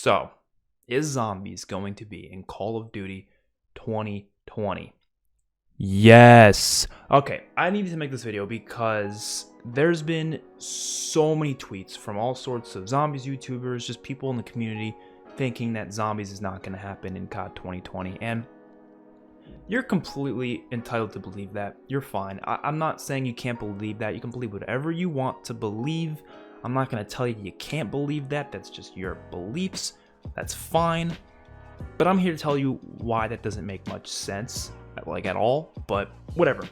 So, is zombies going to be in Call of Duty 2020? Yes. Okay, I needed to make this video because there's been so many tweets from all sorts of zombies YouTubers, just people in the community thinking that zombies is not going to happen in COD 2020. And you're completely entitled to believe that. You're fine. I'm not saying you can't believe that. You can believe whatever you want to believe. I'm not going to tell you you can't believe that. That's just your beliefs. That's fine. But I'm here to tell you why that doesn't make much sense, like at all, but whatever.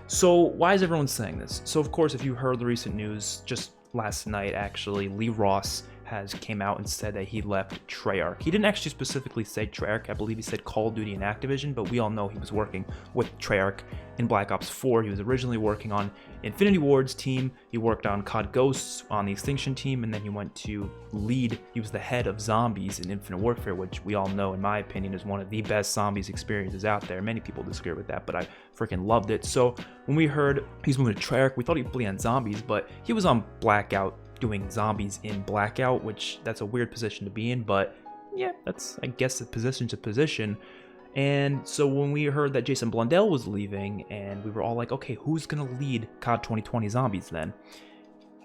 So why is everyone saying this? So of course, if you heard the recent news, just last night actually, Lee Ross has came out and said that he left Treyarch. He didn't actually specifically say Treyarch. I believe he said Call of Duty and Activision, but we all know he was working with Treyarch in Black Ops 4. He was originally working on Infinity Ward's team. He worked on COD Ghosts on the Extinction team, and then he went to lead. He was the head of zombies in Infinite Warfare, which we all know, in my opinion, is one of the best zombies experiences out there. Many people disagree with that, but I freaking loved it. So when we heard he's moving to Treyarch, we thought he'd play on zombies, but he was on Blackout doing zombies in Blackout, which that's a weird position to be in, but yeah, that's, I guess, a position to position. And so when we heard that Jason Blundell was leaving, and we were all like, okay, who's gonna lead COD 2020 zombies then?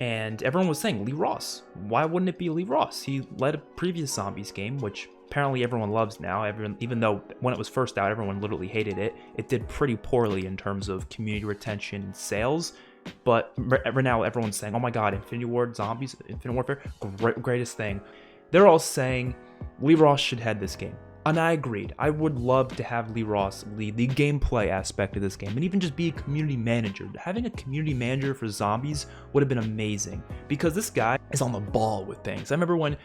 And everyone was saying Lee Ross. Why wouldn't it be Lee Ross? He led a previous zombies game, which apparently everyone loves now. Everyone, even though when it was first out, everyone literally hated it. It did pretty poorly in terms of community retention and sales. But right now, everyone's saying, oh my god, Infinity Ward, zombies, Infinite Warfare, greatest thing. They're all saying Lee Ross should head this game. And I agreed. I would love to have Lee Ross lead the gameplay aspect of this game and even just be a community manager. Having a community manager for zombies would have been amazing because this guy is on the ball with things. I remember when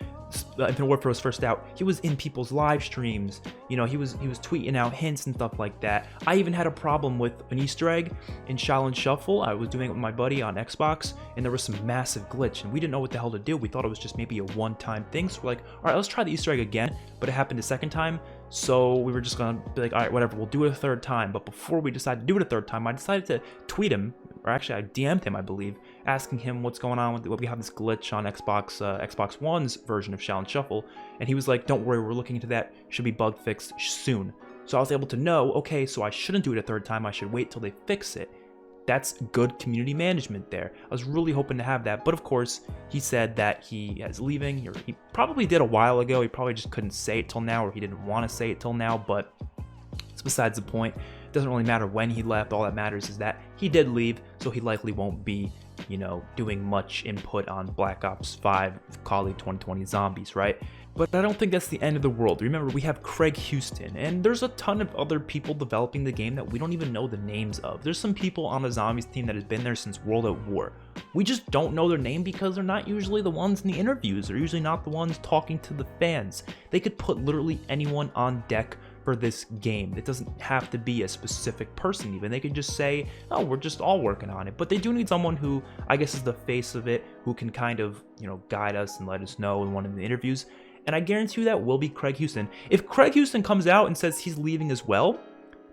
Infinite Warfare was first out, he was in people's live streams. You know, he was tweeting out hints and stuff like that. I even had a problem with an Easter egg in Shaolin Shuffle. I was doing it with my buddy on Xbox, and there was some massive glitch, and we didn't know what the hell to do. We thought it was just maybe a one-time thing, so we're like, all right, let's try the Easter egg again, but it happened a second time, so we were just gonna be like, all right, whatever, we'll do it a third time. But before we decided to do it a third time, I decided to tweet him, or actually I DM'd him, I believe, asking him what's going on with we have this glitch on Xbox One's version of Shaolin Shuffle, and he was like, don't worry, we're looking into that, should be bug fixed soon. So I was able to know, okay, so I shouldn't do it a third time, I should wait till they fix it. That's good community management there. I was really hoping to have that, but of course, he said that he is leaving, or he probably did a while ago, he probably just couldn't say it till now, or he didn't want to say it till now, but it's besides the point. It doesn't really matter when he left, all that matters is that he did leave, so he likely won't be, you know, doing much input on Black Ops 5 Call of Duty 2020 Zombies, right? But I don't think that's the end of the world. Remember, we have Craig Houston, and there's a ton of other people developing the game that we don't even know the names of. There's some people on the Zombies team that has been there since World at War. We just don't know their name because they're not usually the ones in the interviews. They're usually not the ones talking to the fans. They could put literally anyone on deck for this game. It doesn't have to be a specific person even. They could just say, oh, we're just all working on it. But they do need someone who, I guess, is the face of it, who can kind of, you know, guide us and let us know in one of the interviews. And I guarantee you that will be Craig Houston. If Craig Houston comes out and says he's leaving as well,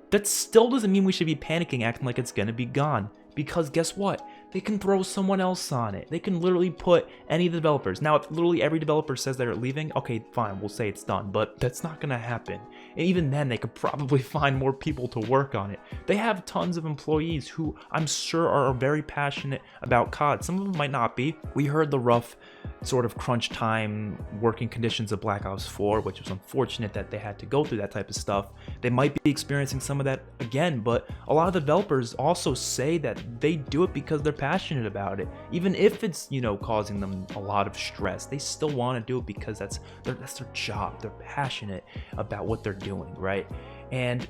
that still doesn't mean we should be panicking, acting like it's gonna be gone. Because guess what? They can throw someone else on it. They can literally put any of the developers. Now, if literally every developer says they're leaving, okay, fine, we'll say it's done, but that's not gonna happen. And even then, they could probably find more people to work on it. They have tons of employees who I'm sure are very passionate about COD. Some of them might not be. We heard the rough sort of crunch time working conditions of Black Ops 4, which was unfortunate that they had to go through that type of stuff. They might be experiencing some of that again, but a lot of the developers also say that they do it because they're passionate about it. Even if it's, you know, causing them a lot of stress, they still want to do it because that's their job. They're passionate about what they're doing, right? And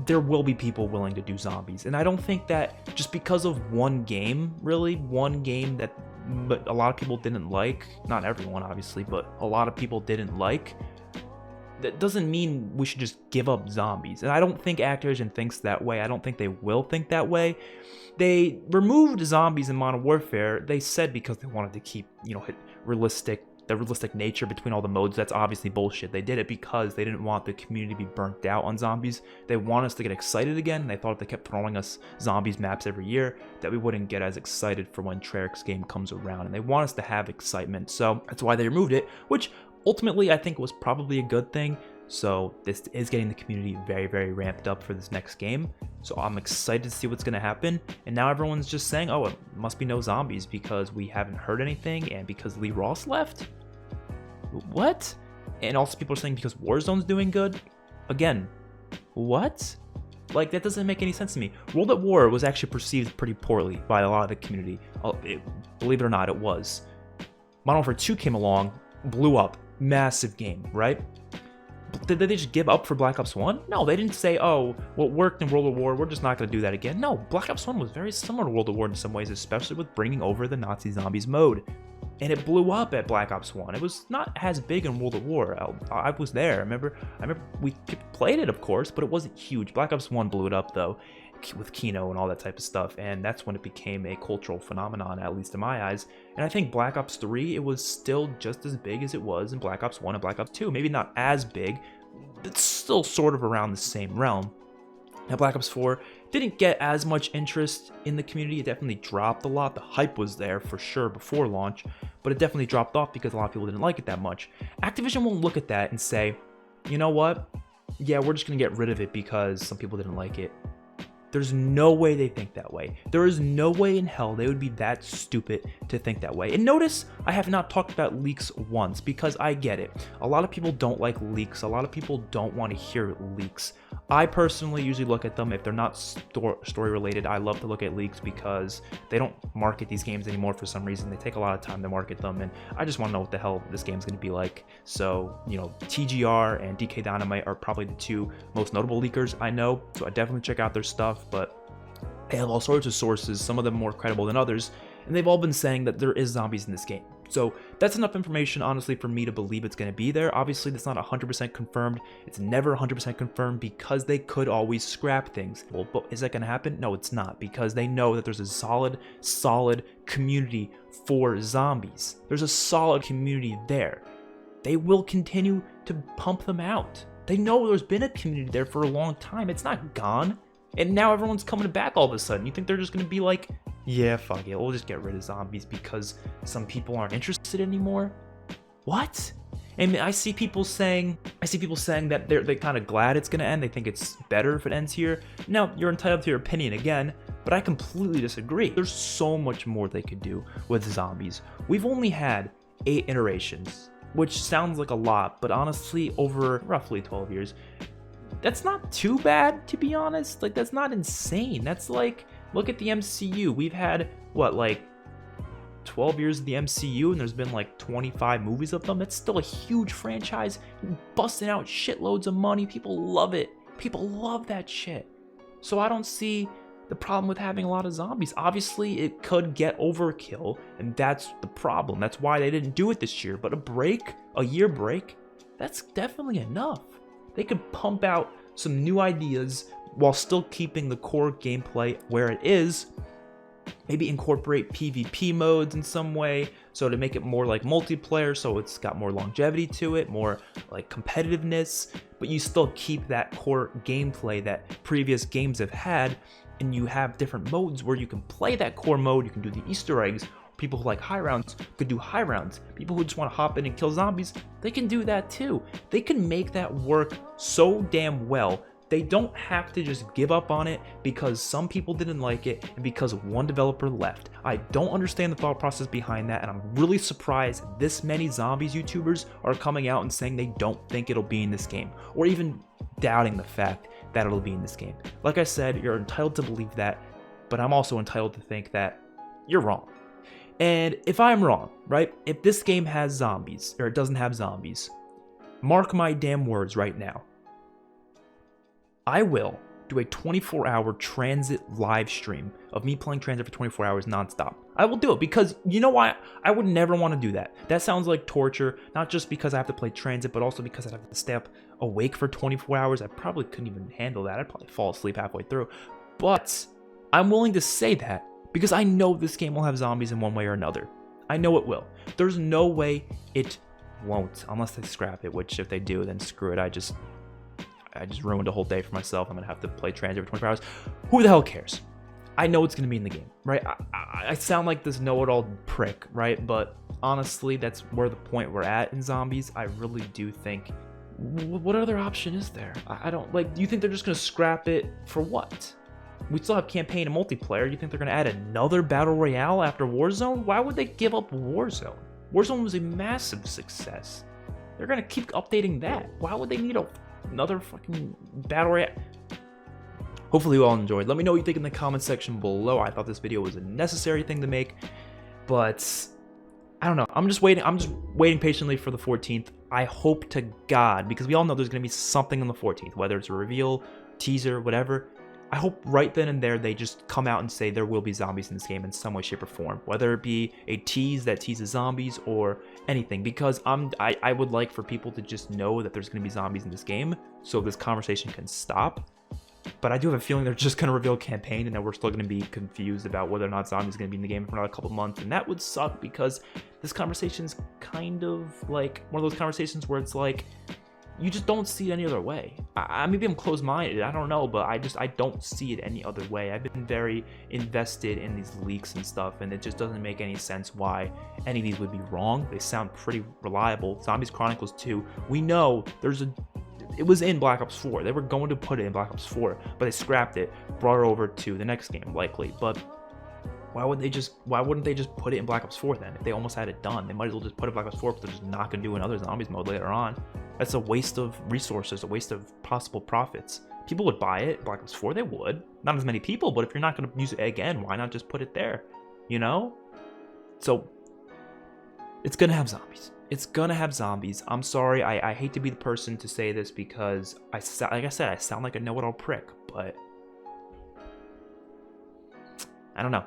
there will be people willing to do zombies. And I don't think that just because of one game, really, one game that but a lot of people didn't like, not everyone obviously, but a lot of people didn't like, that doesn't mean we should just give up zombies. And I don't think Activision thinks that way. I don't think they will think that way. They removed zombies in Modern Warfare, they said because they wanted to keep, you know, the realistic nature between all the modes. That's obviously bullshit. They did it because they didn't want the community to be burnt out on zombies. They want us to get excited again. They thought if they kept throwing us zombies maps every year, that we wouldn't get as excited for when Treyarch's game comes around. And they want us to have excitement. So that's why they removed it, which ultimately, I think it was probably a good thing. So this is getting the community very, very ramped up for this next game. So I'm excited to see what's going to happen. And now everyone's just saying, oh, it must be no zombies because we haven't heard anything and because Lee Ross left? What? And also people are saying because Warzone's doing good? Again, what? Like, that doesn't make any sense to me. World at War was actually perceived pretty poorly by a lot of the community. Believe it or not, it was. Modern Warfare 2 came along, blew up, massive game, right? Did they just give up for Black Ops 1? No, they didn't say, oh, what worked in World at War, we're just not going to do that again. No, Black Ops 1 was very similar to World at War in some ways, especially with bringing over the Nazi zombies mode. And it blew up at Black Ops 1. It was not as big in World at War. I was there. I remember we played it, of course, but it wasn't huge. Black Ops 1 blew it up, though, with Kino and all that type of stuff. And that's when it became a cultural phenomenon, at least in my eyes. And I think Black Ops 3, it was still just as big as it was in Black Ops 1 and Black Ops 2. Maybe not as big, but still sort of around the same realm. Now, Black Ops 4 didn't get as much interest in the community. It definitely dropped a lot. The hype was there for sure before launch, but it definitely dropped off because a lot of people didn't like it that much. Activision won't look at that and say, you know what? Yeah, we're just going to get rid of it because some people didn't like it. There's no way they think that way. There is no way in hell they would be that stupid to think that way. And notice I have not talked about leaks once because I get it. A lot of people don't like leaks. A lot of people don't want to hear leaks. I personally usually look at them if they're not story related. I love to look at leaks because they don't market these games anymore for some reason. They take a lot of time to market them, and I just want to know what the hell this game's going to be like. So, you know, TGR and DK Dynamite are probably the two most notable leakers I know, so I definitely check out their stuff, but they have all sorts of sources, some of them more credible than others, and they've all been saying that there is zombies in this game. So that's enough information, honestly, for me to believe it's going to be there. Obviously, that's not 100% confirmed. It's never 100% confirmed because they could always scrap things. Well, but is that going to happen? No, it's not, because they know that there's a solid community for zombies. There's a solid community there. They will continue to pump them out. They know there's been a community there for a long time. It's not gone. And now everyone's coming back all of a sudden. You think they're just going to be like, yeah, fuck it, we'll just get rid of zombies because some people aren't interested anymore? What? And I see people saying that they're kind of glad it's going to end. They think it's better if it ends here. Now, you're entitled to your opinion again, but I completely disagree. There's so much more they could do with zombies. We've only had 8 iterations, which sounds like a lot, but honestly, over roughly 12 years, that's not too bad, to be honest. Like, that's not insane. That's like, look at the MCU. We've had, what, like 12 years of the MCU, and there's been like 25 movies of them. That's still a huge franchise, busting out shitloads of money. People love it. People love that shit. So I don't see the problem with having a lot of zombies. Obviously, it could get overkill, and that's the problem. That's why they didn't do it this year. But a year break, that's definitely enough. They could pump out some new ideas while still keeping the core gameplay where it is. Maybe incorporate PvP modes in some way, so to make it more like multiplayer, so it's got more longevity to it, more like competitiveness, but you still keep that core gameplay that previous games have had, and you have different modes where you can play that core mode. You can do the Easter eggs. People who like high rounds could do high rounds. People who just want to hop in and kill zombies, they can do that too. They can make that work so damn well. They don't have to just give up on it because some people didn't like it and because one developer left. I don't understand the thought process behind that, and I'm really surprised this many zombies YouTubers are coming out and saying they don't think it'll be in this game, or even doubting the fact that it'll be in this game. Like I said, you're entitled to believe that, but I'm also entitled to think that you're wrong. And if I'm wrong, right, if this game has zombies, or it doesn't have zombies, mark my damn words right now. I will do a 24-hour transit live stream of me playing transit for 24 hours nonstop. I will do it because, you know why? I would never want to do that. That sounds like torture, not just because I have to play transit, but also because I'd have to stay up awake for 24 hours. I probably couldn't even handle that. I'd probably fall asleep halfway through. But I'm willing to say that because I know this game will have zombies in one way or another. I know it will. There's no way it won't, unless they scrap it, which if they do, then screw it. I just ruined a whole day for myself. I'm gonna have to play transit for 24 hours. Who the hell cares? I know it's gonna be in the game, right? I sound like this know-it-all prick, right? But honestly, that's where the point we're at in zombies. I really do think, what other option is there? I don't, like, do you think they're just gonna scrap it for what? We still have campaign and multiplayer. You think they're gonna add another battle royale after Warzone? Why would they give up Warzone? Warzone was a massive success. They're gonna keep updating that. Why would they need another fucking battle royale? Hopefully you all enjoyed. Let me know what you think in the comment section below. I thought this video was a necessary thing to make, but I don't know. I'm just waiting patiently for the 14th. I hope to God, because we all know there's gonna be something on the 14th, whether it's a reveal, teaser, whatever. I hope right then and there they just come out and say there will be zombies in this game in some way, shape, or form. Whether it be a tease that teases zombies or anything. Because I would like for people to just know that there's going to be zombies in this game so this conversation can stop. But I do have a feeling they're just going to reveal a campaign and that we're still going to be confused about whether or not zombies are going to be in the game for another couple months. And that would suck because this conversation's kind of like one of those conversations where it's like, you just don't see it any other way. Maybe I'm closed-minded, I don't know, but I don't see it any other way. I've been very invested in these leaks and stuff, and it just doesn't make any sense why any of these would be wrong. They sound pretty reliable. Zombies Chronicles 2, we know it was in Black Ops 4. They were going to put it in Black Ops 4, but they scrapped it, brought it over to the next game, likely. But why wouldn't they just put it in Black Ops 4 then? If they almost had it done, they might as well just put it in Black Ops 4 because they're just not going to do another zombies mode later on. That's a waste of resources, a waste of possible profits. People would buy it, Black Ops 4, they would. Not as many people, but if you're not going to use it again, why not just put it there? You know? So, it's going to have zombies. It's going to have zombies. I'm sorry, I hate to be the person to say this because, like I said, I sound like a know-it-all prick, but I don't know.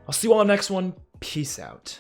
I'll see you all on the next one. Peace out.